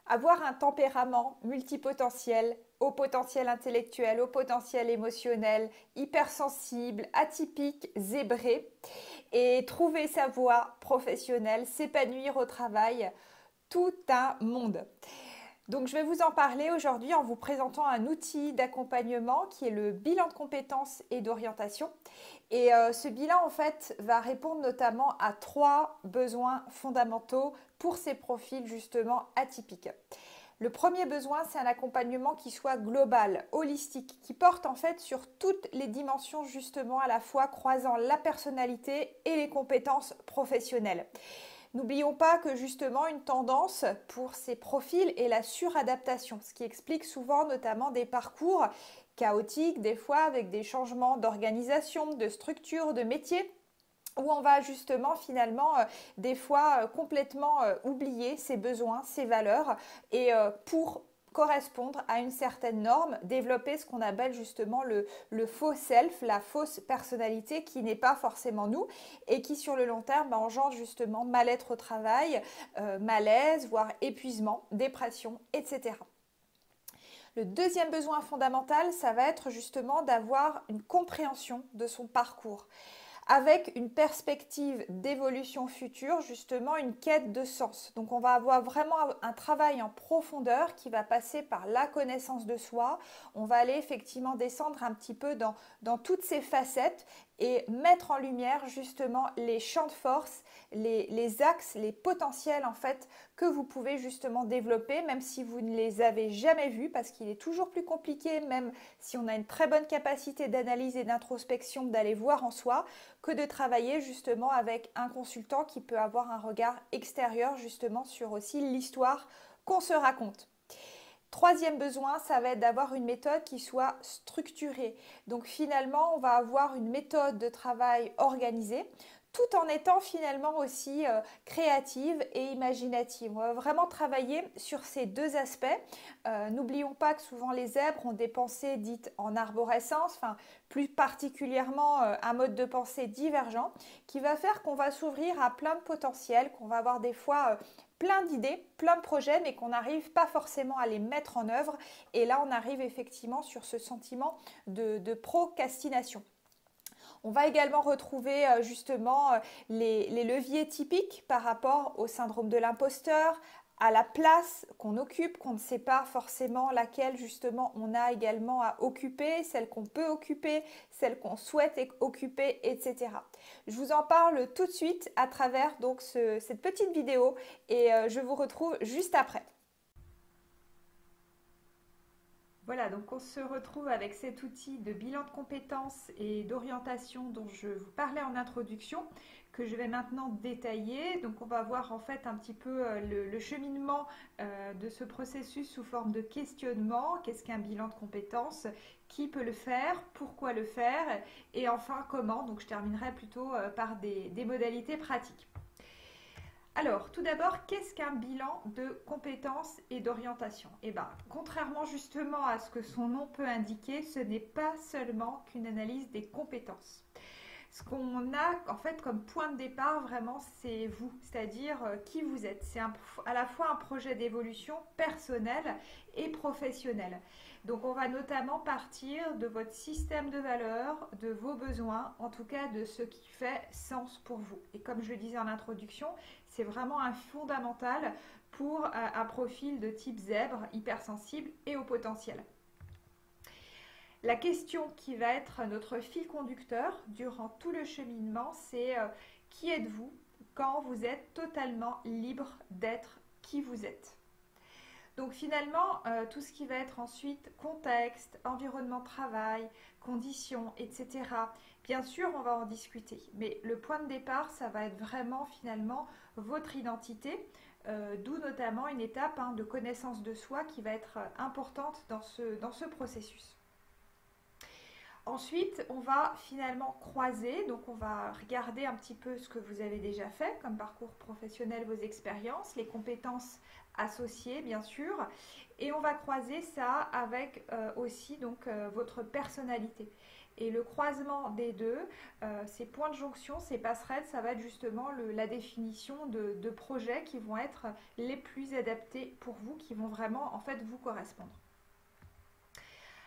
Avoir un tempérament multipotentiel, haut potentiel intellectuel, haut potentiel émotionnel, hypersensible, atypique, zébré, et trouver sa voie professionnelle, s'épanouir au travail, tout un monde. Donc je vais vous en parler aujourd'hui en vous présentant un outil d'accompagnement qui est le bilan de compétences et d'orientation. Et ce bilan en fait va répondre notamment à trois besoins fondamentaux pour ces profils justement atypiques. Le premier besoin, c'est un accompagnement qui soit global, holistique, qui porte en fait sur toutes les dimensions justement à la fois croisant la personnalité et les compétences professionnelles. N'oublions pas que justement une tendance pour ces profils est la suradaptation, ce qui explique souvent notamment des parcours chaotiques, des fois avec des changements d'organisation, de structure, de métier, où on va justement finalement des fois complètement oublier ses besoins, ses valeurs, et pour correspondre à une certaine norme, développer ce qu'on appelle justement le faux self, la fausse personnalité qui n'est pas forcément nous et qui sur le long terme engendre justement mal-être au travail, malaise, voire épuisement, dépression, etc. Le deuxième besoin fondamental, ça va être justement d'avoir une compréhension de son parcours avec une perspective d'évolution future, justement une quête de sens. Donc on va avoir vraiment un travail en profondeur qui va passer par la connaissance de soi. On va aller effectivement descendre un petit peu dans toutes ces facettes et mettre en lumière justement les champs de force, les axes, les potentiels en fait que vous pouvez justement développer, même si vous ne les avez jamais vus, parce qu'il est toujours plus compliqué, même si on a une très bonne capacité d'analyse et d'introspection, d'aller voir en soi, que de travailler justement avec un consultant qui peut avoir un regard extérieur justement sur aussi l'histoire qu'on se raconte. Troisième besoin, ça va être d'avoir une méthode qui soit structurée. Donc finalement, on va avoir une méthode de travail organisée tout en étant finalement aussi créative et imaginative. On va vraiment travailler sur ces deux aspects. N'oublions pas que souvent les zèbres ont des pensées dites en arborescence, enfin plus particulièrement un mode de pensée divergent qui va faire qu'on va s'ouvrir à plein de potentiels, qu'on va avoir des fois plein d'idées, plein de projets, mais qu'on n'arrive pas forcément à les mettre en œuvre. Et là, on arrive effectivement sur ce sentiment de procrastination. On va également retrouver justement les leviers typiques par rapport au syndrome de l'imposteur, à la place qu'on occupe, qu'on ne sait pas forcément laquelle justement on a également à occuper, celle qu'on peut occuper, celle qu'on souhaite occuper, etc. Je vous en parle tout de suite à travers donc cette petite vidéo et je vous retrouve juste après. Voilà, donc on se retrouve avec cet outil de bilan de compétences et d'orientation dont je vous parlais en introduction, que je vais maintenant détailler. Donc on va voir en fait un petit peu le cheminement de ce processus sous forme de questionnement. Qu'est-ce qu'un bilan de compétences? Qui peut le faire? Pourquoi le faire? Et enfin comment? Donc je terminerai plutôt par des modalités pratiques. Alors, tout d'abord, qu'est-ce qu'un bilan de compétences et d'orientation? Eh bien, contrairement justement à ce que son nom peut indiquer, ce n'est pas seulement qu'une analyse des compétences. Ce qu'on a en fait comme point de départ vraiment, c'est vous, c'est-à-dire qui vous êtes. C'est à la fois un projet d'évolution personnelle et professionnelle. Donc on va notamment partir de votre système de valeurs, de vos besoins, en tout cas de ce qui fait sens pour vous. Et comme je le disais en introduction, c'est vraiment un fondamental pour un profil de type zèbre, hypersensible et au potentiel. La question qui va être notre fil conducteur durant tout le cheminement, c'est qui êtes-vous quand vous êtes totalement libre d'être qui vous êtes? Donc finalement, tout ce qui va être ensuite contexte, environnement de travail, conditions, etc. Bien sûr, on va en discuter, mais le point de départ, ça va être vraiment finalement votre identité, d'où notamment une étape de connaissance de soi qui va être importante dans ce processus. Ensuite, on va finalement croiser, donc on va regarder un petit peu ce que vous avez déjà fait comme parcours professionnel, vos expériences, les compétences associées bien sûr, et on va croiser ça avec aussi donc votre personnalité. Et le croisement des deux, ces points de jonction, ces passerelles, ça va être justement la définition de projets qui vont être les plus adaptés pour vous, qui vont vraiment en fait vous correspondre.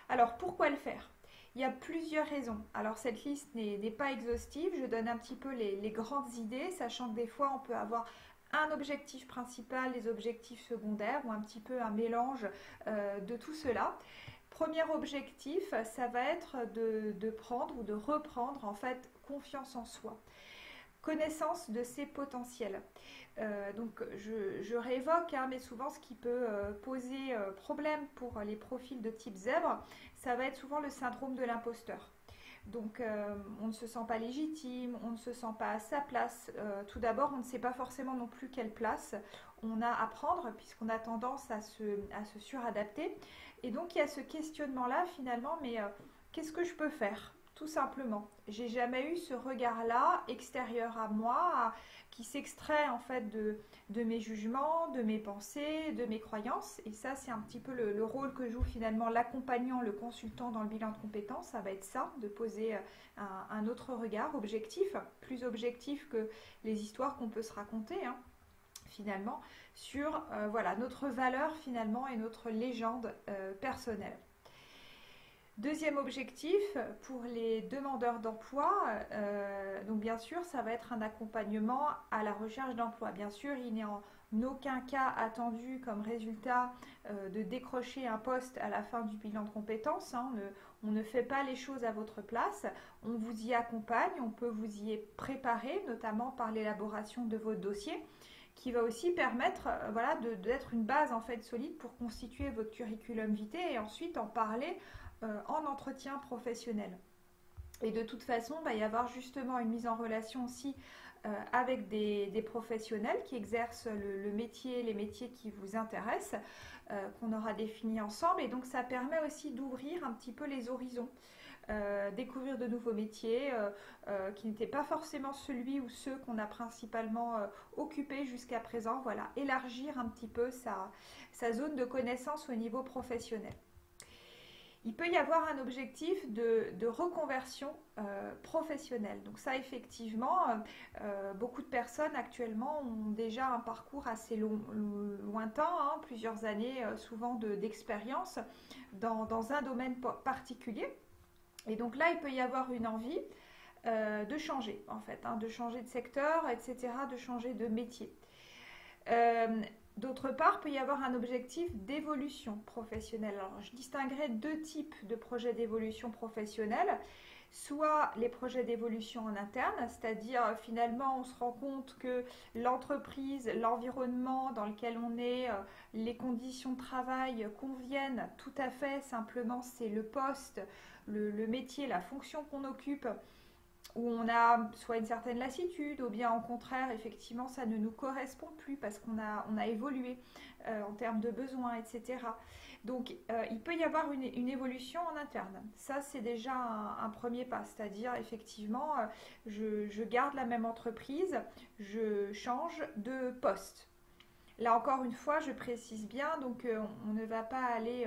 Alors pourquoi le faire? Il y a plusieurs raisons. Alors cette liste n'est pas exhaustive, je donne un petit peu les grandes idées, sachant que des fois on peut avoir un objectif principal, des objectifs secondaires ou un petit peu un mélange de tout cela. Premier objectif, ça va être de prendre ou de reprendre en fait confiance en soi, connaissance de ses potentiels. Donc je réévoque, hein, mais souvent ce qui peut poser problème pour les profils de type zèbre, ça va être souvent le syndrome de l'imposteur. Donc on ne se sent pas légitime, on ne se sent pas à sa place. Tout d'abord, on ne sait pas forcément non plus quelle place on a à prendre puisqu'on a tendance à se suradapter. Et donc il y a ce questionnement-là finalement, mais qu'est-ce que je peux faire? Tout simplement. J'ai jamais eu ce regard-là extérieur à moi qui s'extrait en fait de mes jugements, de mes pensées, de mes croyances. Et ça, c'est un petit peu le rôle que joue finalement l'accompagnant, le consultant dans le bilan de compétences. Ça va être ça, de poser un autre regard objectif, plus objectif que les histoires qu'on peut se raconter, hein, finalement, sur voilà, notre valeur finalement et notre légende personnelle. Deuxième objectif, pour les demandeurs d'emploi, donc bien sûr, ça va être un accompagnement à la recherche d'emploi. Bien sûr, il n'est en aucun cas attendu comme résultat de décrocher un poste à la fin du bilan de compétences. Hein. On ne fait pas les choses à votre place. On vous y accompagne, on peut vous y préparer, notamment par l'élaboration de votre dossier, qui va aussi permettre voilà, d'être une base en fait solide pour constituer votre curriculum vitae et ensuite en parler en entretien professionnel. Et de toute façon, il va y avoir justement une mise en relation aussi avec des professionnels qui exercent le métier, les métiers qui vous intéressent, qu'on aura définis ensemble. Et donc ça permet aussi d'ouvrir un petit peu les horizons. Découvrir de nouveaux métiers qui n'étaient pas forcément celui ou ceux qu'on a principalement occupés jusqu'à présent. Voilà, élargir un petit peu sa zone de connaissance au niveau professionnel. Il peut y avoir un objectif de reconversion professionnelle. Donc ça, effectivement, beaucoup de personnes actuellement ont déjà un parcours assez lointain, hein, plusieurs années souvent d'expérience dans un domaine particulier. Et donc là, il peut y avoir une envie de changer, en fait, hein, de changer de secteur, etc., de changer de métier. D'autre part, il peut y avoir un objectif d'évolution professionnelle. Alors, je distinguerai deux types de projets d'évolution professionnelle. Soit les projets d'évolution en interne, c'est-à-dire finalement on se rend compte que l'entreprise, l'environnement dans lequel on est, les conditions de travail conviennent tout à fait, simplement c'est le poste, le métier, la fonction qu'on occupe, où on a soit une certaine lassitude, ou bien au contraire, effectivement, ça ne nous correspond plus parce qu'on a évolué en termes de besoins, etc. Donc, il peut y avoir une évolution en interne. Ça, c'est déjà un premier pas, c'est-à-dire, effectivement, je garde la même entreprise, je change de poste. Là, encore une fois, je précise bien, donc on ne va pas aller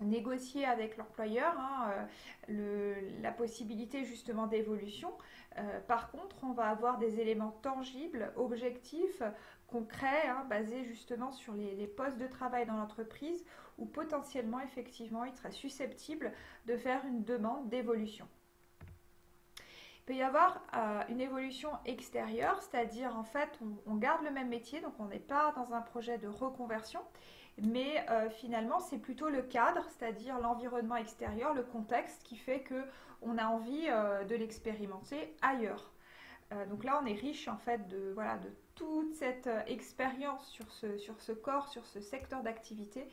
négocier avec l'employeur hein, la possibilité justement d'évolution. Par contre, on va avoir des éléments tangibles, objectifs, concrets, hein, basés justement sur les postes de travail dans l'entreprise où potentiellement, effectivement, il serait susceptible de faire une demande d'évolution. Il peut y avoir une évolution extérieure, c'est-à-dire en fait on garde le même métier, donc on n'est pas dans un projet de reconversion, mais finalement c'est plutôt le cadre, c'est-à-dire l'environnement extérieur, le contexte qui fait qu'on a envie de l'expérimenter ailleurs. Donc là on est riche en fait de toute cette expérience sur ce corps, sur ce secteur d'activité,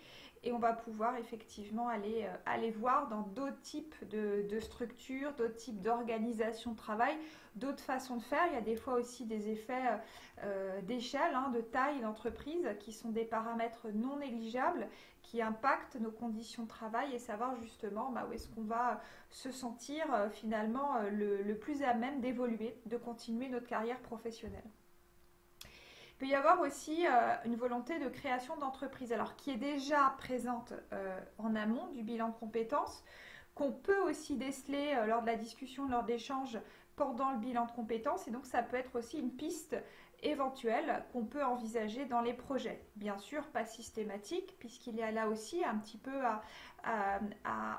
et on va pouvoir effectivement aller voir dans d'autres types de structures, d'autres types d'organisation de travail, d'autres façons de faire. Il y a des fois aussi des effets d'échelle, hein, de taille d'entreprise, qui sont des paramètres non négligeables, qui impactent nos conditions de travail, et savoir justement où est-ce qu'on va se sentir finalement le plus à même d'évoluer, de continuer notre carrière professionnelle. Il peut y avoir aussi une volonté de création d'entreprise, alors qui est déjà présente en amont du bilan de compétences, qu'on peut aussi déceler lors de la discussion, lors d'échanges pendant le bilan de compétences, et donc ça peut être aussi une piste éventuelle qu'on peut envisager dans les projets. Bien sûr, pas systématique, puisqu'il y a là aussi un petit peu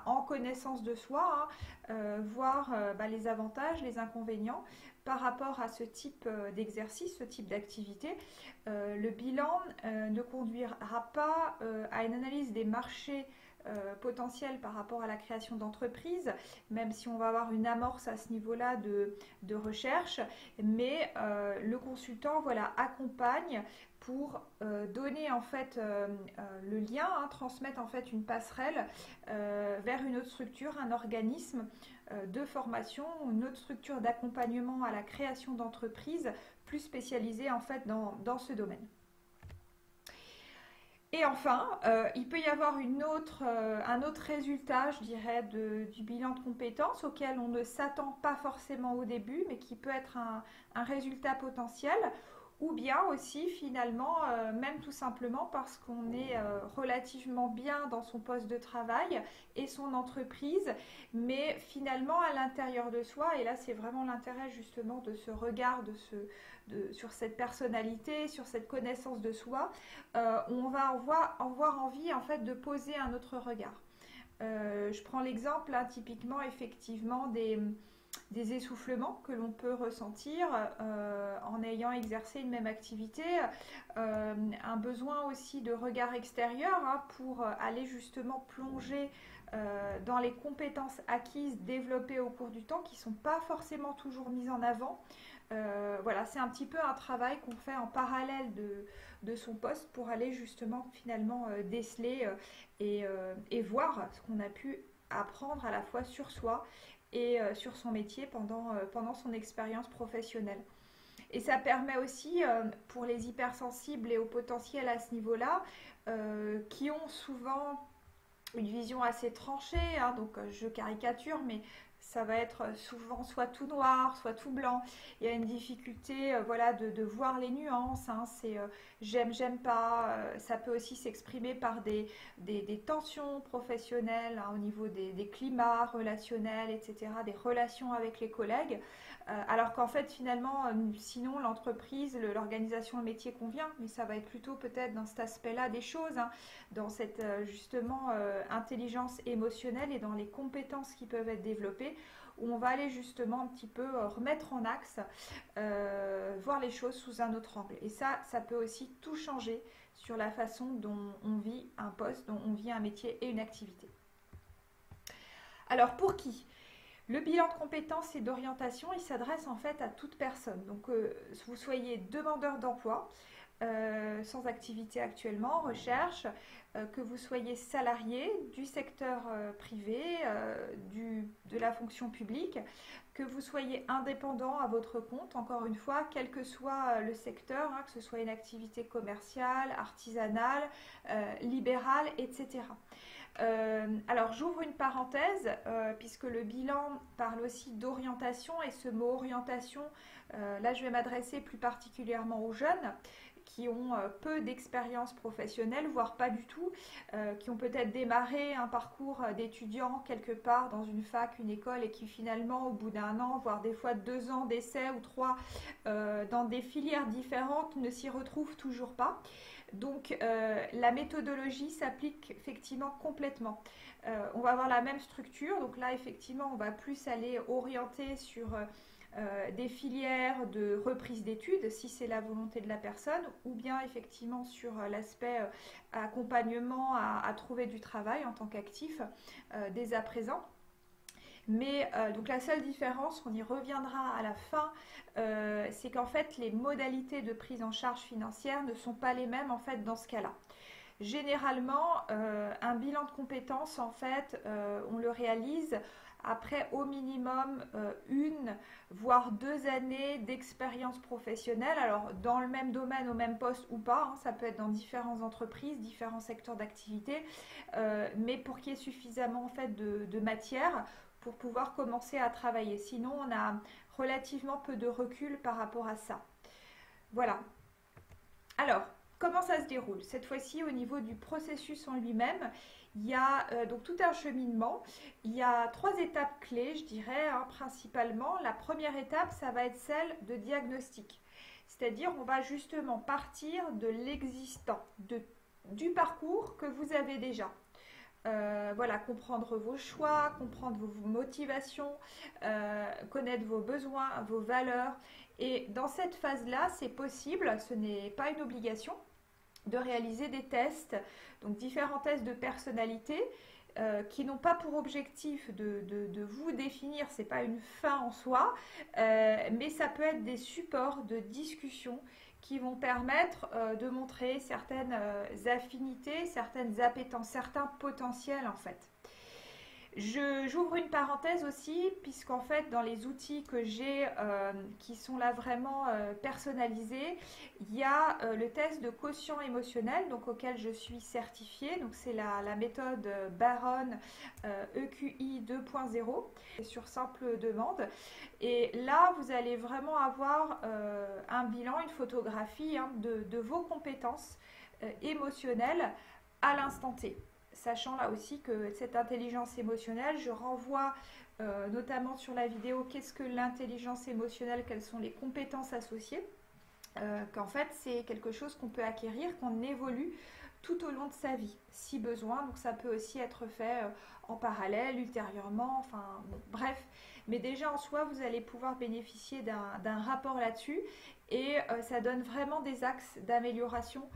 en connaissance de soi, hein, voir les avantages, les inconvénients par rapport à ce type d'exercice, ce type d'activité. Le bilan ne conduira pas à une analyse des marchés potentiels par rapport à la création d'entreprises, même si on va avoir une amorce à ce niveau-là de recherche, mais le consultant accompagne pour donner en fait le lien, hein, transmettre en fait une passerelle vers une autre structure, un organisme de formation, une autre structure d'accompagnement à la création d'entreprises plus spécialisée en fait dans ce domaine. Et enfin, il peut y avoir un autre résultat, je dirais, du bilan de compétences auquel on ne s'attend pas forcément au début, mais qui peut être un résultat potentiel, ou bien aussi finalement, même tout simplement parce qu'on est relativement bien dans son poste de travail et son entreprise, mais finalement à l'intérieur de soi, et là c'est vraiment l'intérêt justement de ce regard, sur cette personnalité, sur cette connaissance de soi, on va avoir envie en fait de poser un autre regard. Je prends l'exemple, hein, typiquement effectivement des essoufflements que l'on peut ressentir en ayant exercé une même activité, un besoin aussi de regard extérieur, hein, pour aller justement plonger dans les compétences acquises, développées au cours du temps, qui ne sont pas forcément toujours mises en avant. C'est un petit peu un travail qu'on fait en parallèle de son poste pour aller justement finalement déceler et voir ce qu'on a pu apprendre à la fois sur soi et sur son métier pendant son expérience professionnelle. Et ça permet aussi pour les hypersensibles et au potentiel à ce niveau-là, qui ont souvent une vision assez tranchée, hein, donc je caricature, mais ça va être souvent soit tout noir, soit tout blanc. Il y a une difficulté de voir les nuances, hein. C'est j'aime pas. Ça peut aussi s'exprimer par des tensions professionnelles, hein, au niveau des climats relationnels, etc., des relations avec les collègues. Alors qu'en fait, finalement, sinon, l'entreprise, l'organisation, le métier convient, mais ça va être plutôt peut-être dans cet aspect-là des choses, hein, dans cette justement intelligence émotionnelle et dans les compétences qui peuvent être développées, où on va aller justement un petit peu remettre en axe, voir les choses sous un autre angle. Et ça peut aussi tout changer sur la façon dont on vit un poste, dont on vit un métier et une activité. Alors pour qui ? Le bilan de compétences et d'orientation, il s'adresse en fait à toute personne. Donc vous soyez demandeur d'emploi, sans activité actuellement, recherche, que vous soyez salarié du secteur privé, de la fonction publique, que vous soyez indépendant à votre compte, encore une fois, quel que soit le secteur, hein, que ce soit une activité commerciale, artisanale, libérale, etc. Alors j'ouvre une parenthèse, puisque le bilan parle aussi d'orientation, et ce mot orientation, là je vais m'adresser plus particulièrement aux jeunes qui ont peu d'expérience professionnelle, voire pas du tout, qui ont peut-être démarré un parcours d'étudiant quelque part dans une fac, une école, et qui finalement au bout d'un an, voire des fois 2 ans d'essai ou 3, dans des filières différentes, ne s'y retrouvent toujours pas. Donc la méthodologie s'applique effectivement complètement. On va avoir la même structure, donc là effectivement on va plus aller orienter sur des filières de reprise d'études si c'est la volonté de la personne, ou bien effectivement sur l'aspect accompagnement à trouver du travail en tant qu'actif dès à présent. Mais donc la seule différence, on y reviendra à la fin, c'est qu'en fait les modalités de prise en charge financière ne sont pas les mêmes en fait dans ce cas-là. Généralement, un bilan de compétences, en fait, on le réalise après au minimum une, voire 2 années d'expérience professionnelle. Alors, dans le même domaine, au même poste ou pas, hein, ça peut être dans différentes entreprises, différents secteurs d'activité, mais pour qu'il y ait suffisamment en fait de matière pour pouvoir commencer à travailler. Sinon, on a relativement peu de recul par rapport à ça. Voilà. Alors, comment ça se déroule? Cette fois-ci, au niveau du processus en lui-même, il y a donc tout un cheminement. Il y a 3 étapes clés, je dirais, hein, principalement. La première étape, ça va être celle de diagnostic. C'est-à-dire, on va justement partir de l'existant, du parcours que vous avez déjà. Voilà, comprendre vos choix, comprendre vos motivations, connaître vos besoins, vos valeurs. Et dans cette phase-là, c'est possible, ce n'est pas une obligation, de réaliser des tests, donc différents tests de personnalité qui n'ont pas pour objectif de vous définir, c'est pas une fin en soi, mais ça peut être des supports de discussion qui vont permettre de montrer certaines affinités, certaines appétences, certains potentiels en fait. J'ouvre une parenthèse aussi, puisqu'en fait, dans les outils que j'ai qui sont là vraiment personnalisés, il y a le test de quotient émotionnel, donc auquel je suis certifiée. Donc, c'est la méthode Baron EQI 2.0 sur simple demande. Et là, vous allez vraiment avoir un bilan, une photographie hein, de vos compétences émotionnelles à l'instant T. Sachant là aussi que cette intelligence émotionnelle, je renvoie notamment sur la vidéo qu'est-ce que l'intelligence émotionnelle, quelles sont les compétences associées, qu'en fait c'est quelque chose qu'on peut acquérir, qu'on évolue tout au long de sa vie, si besoin. Donc ça peut aussi être fait en parallèle, ultérieurement, enfin bon, bref. Mais déjà en soi, vous allez pouvoir bénéficier d'un rapport là-dessus et ça donne vraiment des axes d'amélioration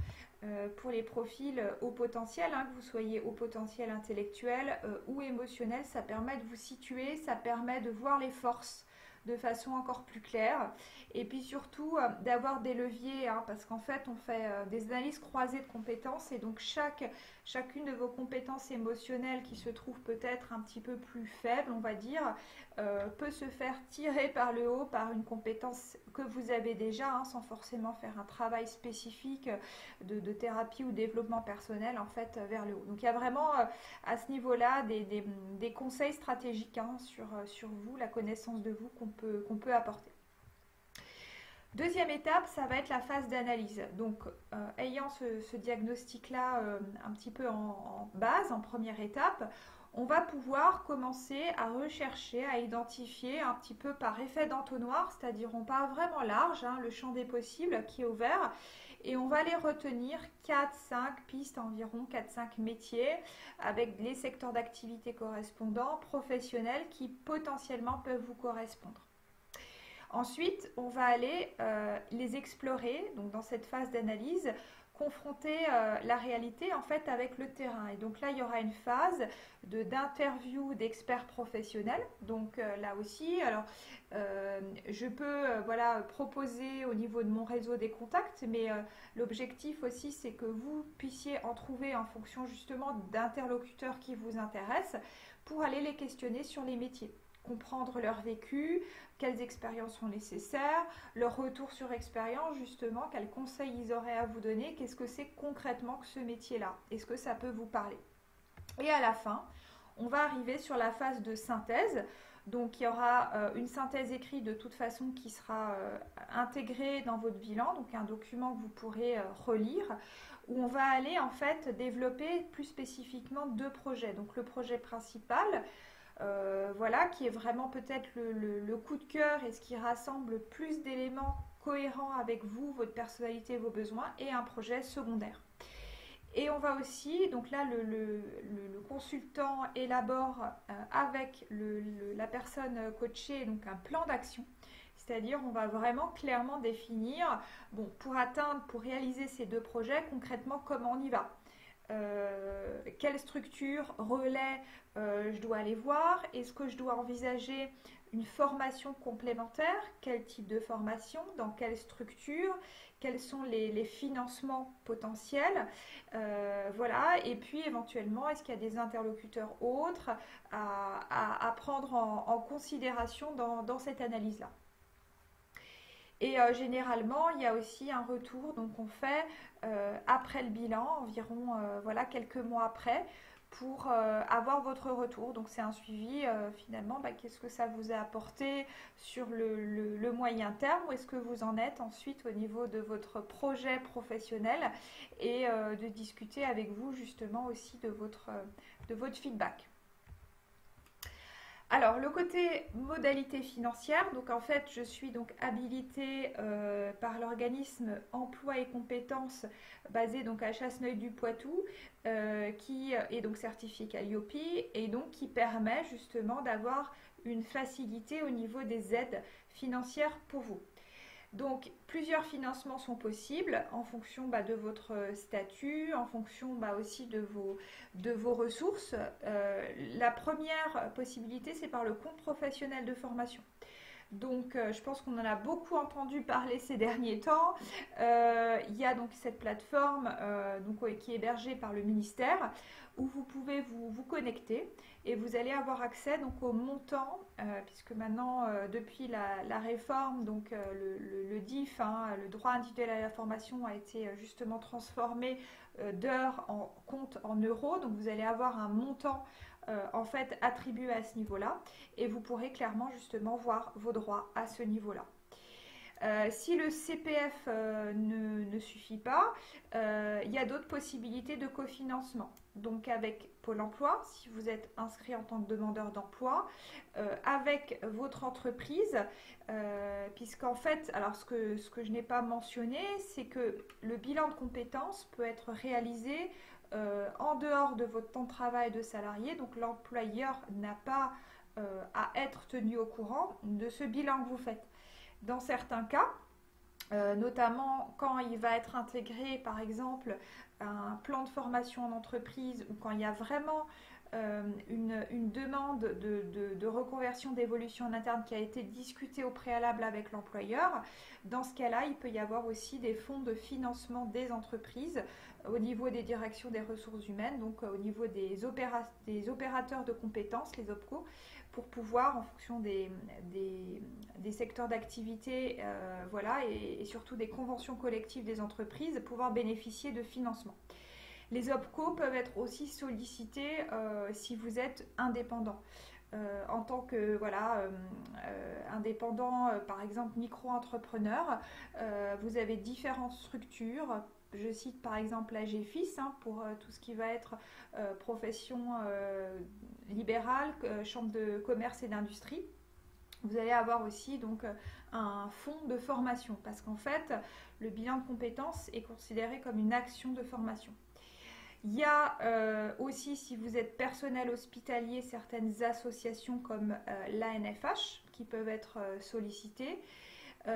pour les profils haut potentiel, hein, que vous soyez haut potentiel intellectuel ou émotionnel. Ça permet de vous situer, ça permet de voir les forces de façon encore plus claire et puis surtout d'avoir des leviers hein, parce qu'en fait on fait des analyses croisées de compétences et donc chacune de vos compétences émotionnelles qui se trouve peut-être un petit peu plus faible on va dire peut se faire tirer par le haut par une compétence que vous avez déjà hein, sans forcément faire un travail spécifique de thérapie ou développement personnel en fait vers le haut. Donc il y a vraiment à ce niveau-là des conseils stratégiques hein, sur vous, la connaissance de vous qu'on peut apporter. Deuxième étape, ça va être la phase d'analyse. Donc, ayant ce diagnostic-là un petit peu en base, en première étape, on va pouvoir commencer à rechercher, à identifier un petit peu par effet d'entonnoir, c'est-à-dire on part vraiment large, hein, le champ des possibles qui est ouvert, et on va aller retenir 4-5 pistes environ, 4-5 métiers avec les secteurs d'activité correspondants, professionnels qui potentiellement peuvent vous correspondre. Ensuite, on va aller les explorer, donc dans cette phase d'analyse, confronter la réalité en fait avec le terrain. Et donc là, il y aura une phase d'interview d'experts professionnels. Donc là aussi, alors je peux voilà, proposer au niveau de mon réseau des contacts, mais l'objectif aussi, c'est que vous puissiez en trouver en fonction justement d'interlocuteurs qui vous intéressent pour aller les questionner sur les métiers. Comprendre leur vécu, quelles expériences sont nécessaires, leur retour sur expérience justement, quels conseils ils auraient à vous donner, qu'est-ce que c'est concrètement que ce métier-là, est-ce que ça peut vous parler. Et à la fin, on va arriver sur la phase de synthèse. Donc il y aura une synthèse écrite de toute façon qui sera intégrée dans votre bilan, donc un document que vous pourrez relire, où on va aller en fait développer plus spécifiquement 2 projets. Donc le projet principal, voilà, qui est vraiment peut-être le coup de cœur et ce qui rassemble plus d'éléments cohérents avec vous, votre personnalité, vos besoins, et un projet secondaire. Et on va aussi, donc là le consultant élabore avec la personne coachée donc un plan d'action, c'est-à-dire on va vraiment clairement définir, bon, pour réaliser ces 2 projets, concrètement comment on y va. quelle structure, relais je dois aller voir? Est-ce que je dois envisager une formation complémentaire? Quel type de formation? Dans quelle structure? Quels sont les financements potentiels? Voilà. Et puis éventuellement, est-ce qu'il y a des interlocuteurs autres à prendre en considération dans cette analyse-là? Et généralement, il y a aussi un retour, donc on fait après le bilan, environ voilà, quelques mois après, pour avoir votre retour. Donc c'est un suivi finalement, bah, qu'est-ce que ça vous a apporté sur le moyen terme, où est-ce que vous en êtes ensuite au niveau de votre projet professionnel, et de discuter avec vous justement aussi de votre feedback. Alors, le côté modalité financière, donc en fait, je suis donc habilitée par l'organisme Emploi et Compétences basé donc à Chasseneuil-du-Poitou, qui est donc certifié Calliope et donc qui permet justement d'avoir une facilité au niveau des aides financières pour vous. Donc, plusieurs financements sont possibles en fonction de votre statut, en fonction aussi de vos ressources. La première possibilité, c'est par le compte professionnel de formation. Donc, je pense qu'on en a beaucoup entendu parler ces derniers temps. Il y a donc cette plateforme qui est hébergée par le ministère, où vous pouvez vous connecter et vous allez avoir accès donc au montant, puisque maintenant, depuis la réforme, donc le DIF, le droit individuel à la formation, a été justement transformé d'heures en compte en euros. Donc, vous allez avoir un montant en fait attribué à ce niveau-là, et vous pourrez clairement justement voir vos droits à ce niveau-là. Si le CPF ne suffit pas, il y a d'autres possibilités de cofinancement. Donc avec Pôle emploi, si vous êtes inscrit en tant que demandeur d'emploi, avec votre entreprise, puisqu'en fait, alors ce que je n'ai pas mentionné, c'est que le bilan de compétences peut être réalisé en dehors de votre temps de travail de salarié. Donc l'employeur n'a pas à être tenu au courant de ce bilan que vous faites. Dans certains cas, notamment quand il va être intégré par exemple un plan de formation en entreprise, ou quand il y a vraiment une demande de reconversion, d'évolution en interne qui a été discutée au préalable avec l'employeur, dans ce cas-là, il peut y avoir aussi des fonds de financement des entreprises au niveau des directions des ressources humaines, donc au niveau des opérateurs de compétences, les OPCO, pour pouvoir, en fonction des secteurs d'activité, voilà, et surtout des conventions collectives des entreprises, pouvoir bénéficier de financement. Les OPCO peuvent être aussi sollicités si vous êtes indépendant. En tant que indépendant, par exemple micro-entrepreneur, vous avez différentes structures. Je cite par exemple la GFIS pour tout ce qui va être profession libérale, chambre de commerce et d'industrie. Vous allez avoir aussi donc un fonds de formation, parce qu'en fait, le bilan de compétences est considéré comme une action de formation. Il y a aussi, si vous êtes personnel hospitalier, certaines associations comme l'ANFH qui peuvent être sollicitées.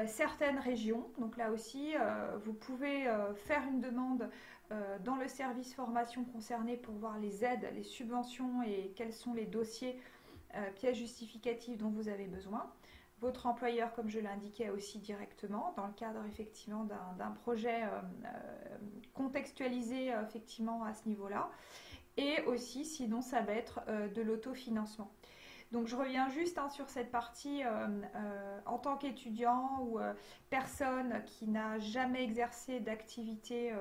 Certaines régions, donc là aussi, vous pouvez faire une demande dans le service formation concerné pour voir les aides, les subventions et quels sont les dossiers, pièces justificatives dont vous avez besoin. Votre employeur, comme je l'indiquais aussi directement, dans le cadre effectivement d'un projet contextualisé effectivement à ce niveau-là. Et aussi, sinon, ça va être de l'autofinancement. Donc je reviens juste sur cette partie en tant qu'étudiant ou personne qui n'a jamais exercé d'activité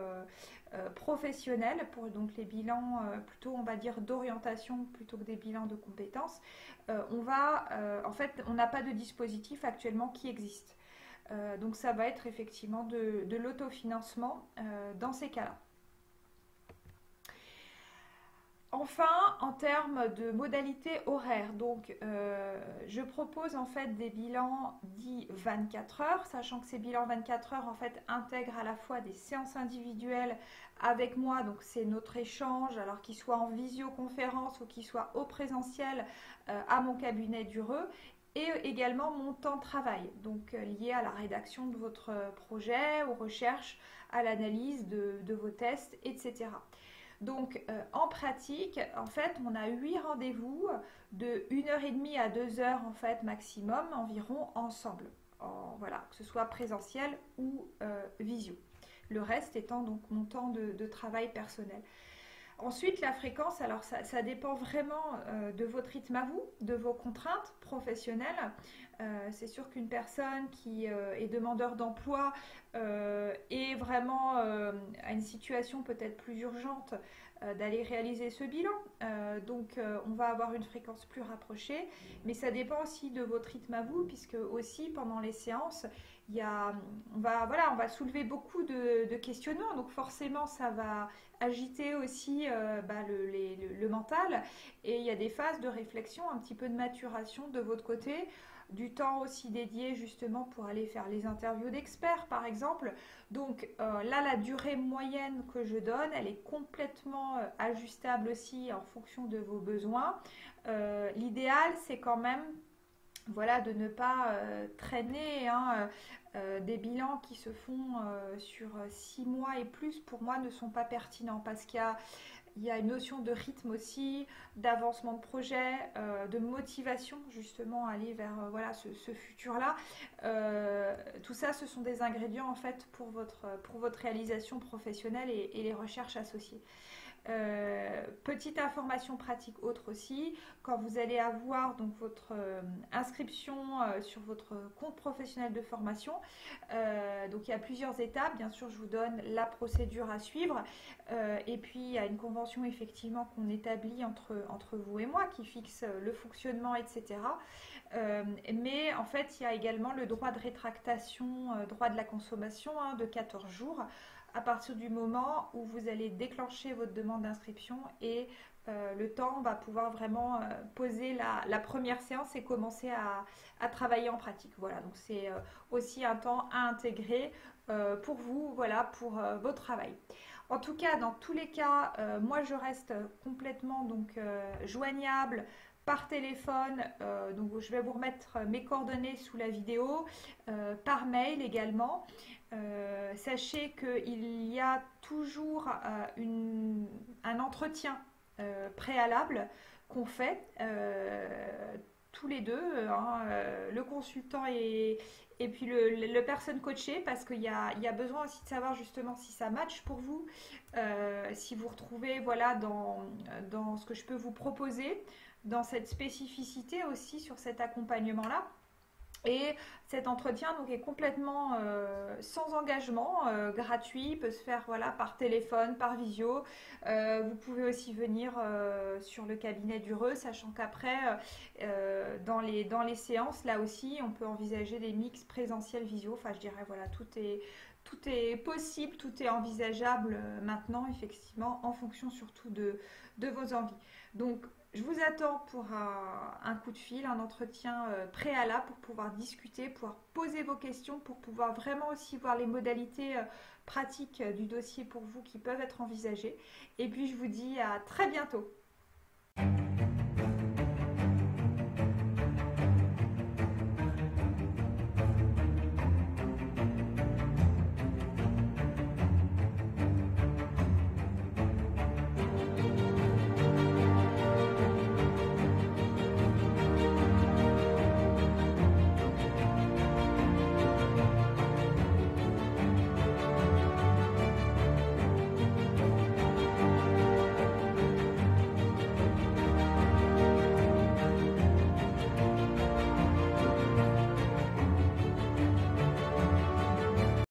professionnelle, pour donc les bilans plutôt, on va dire, d'orientation plutôt que des bilans de compétences. En fait, on n'a pas de dispositif actuellement qui existe. Donc ça va être effectivement de l'autofinancement dans ces cas-là. Enfin, en termes de modalités horaires, donc je propose en fait des bilans dits 24 heures, sachant que ces bilans 24 heures en fait intègrent à la fois des séances individuelles avec moi, donc c'est notre échange, alors qu'il soit en visioconférence ou qu'il soit au présentiel à mon cabinet d'Ureux, et également mon temps de travail, donc lié à la rédaction de votre projet, aux recherches, à l'analyse de vos tests, etc. Donc, en pratique, en fait, on a 8 rendez-vous de 1h30 à 2 heures, en fait, maximum, environ, ensemble. Voilà, que ce soit présentiel ou visio. Le reste étant donc mon temps de travail personnel. Ensuite, la fréquence, alors ça dépend vraiment de votre rythme à vous, de vos contraintes professionnelles. C'est sûr qu'une personne qui est demandeur d'emploi est vraiment à une situation peut-être plus urgente d'aller réaliser ce bilan. Donc, on va avoir une fréquence plus rapprochée, mais ça dépend aussi de votre rythme à vous, puisque aussi pendant les séances, on va soulever beaucoup de questionnements, donc forcément ça va agiter aussi le mental, et il y a des phases de réflexion, un petit peu de maturation de votre côté, du temps aussi dédié justement pour aller faire les interviews d'experts par exemple. Donc là, la durée moyenne que je donne, elle est complètement ajustable aussi en fonction de vos besoins. L'idéal, c'est quand même voilà, de ne pas traîner, hein, des bilans qui se font sur 6 mois et plus, pour moi, ne sont pas pertinents, parce il y a une notion de rythme aussi, d'avancement de projet, de motivation justement à aller vers voilà, ce futur-là. Tout ça, ce sont des ingrédients en fait pour votre réalisation professionnelle et les recherches associées. Petite information pratique autre aussi, quand vous allez avoir donc votre inscription sur votre compte professionnel de formation, donc il y a plusieurs étapes. Bien sûr, je vous donne la procédure à suivre, et puis il y a une convention effectivement qu'on établit entre vous et moi qui fixe le fonctionnement, etc. Mais en fait, il y a également le droit de rétractation, droit de la consommation, hein, de 14 jours à partir du moment où vous allez déclencher votre demande d'inscription, et le temps va pouvoir vraiment poser la première séance et commencer à travailler en pratique. Voilà, donc c'est aussi un temps à intégrer pour vous, voilà, pour votre travail. En tout cas, dans tous les cas, moi je reste complètement donc joignable par téléphone, donc je vais vous remettre mes coordonnées sous la vidéo, par mail également. Sachez qu'il y a toujours un entretien préalable qu'on fait tous les deux, hein, le consultant et puis le personne coachée, parce qu'il y a besoin aussi de savoir justement si ça match pour vous, si vous retrouvez voilà, dans ce que je peux vous proposer, dans cette spécificité aussi sur cet accompagnement-là. Et cet entretien donc, est complètement sans engagement, gratuit, peut se faire voilà, par téléphone, par visio. Vous pouvez aussi venir sur le cabinet d'Ureux, sachant qu'après, dans les séances, là aussi, on peut envisager des mix présentiel visio. Enfin, je dirais, voilà, tout est possible, tout est envisageable maintenant, effectivement, en fonction surtout de vos envies. Donc, je vous attends pour un coup de fil, un entretien préalable pour pouvoir discuter, pouvoir poser vos questions, pour pouvoir vraiment aussi voir les modalités pratiques du dossier pour vous qui peuvent être envisagées. Et puis, je vous dis à très bientôt.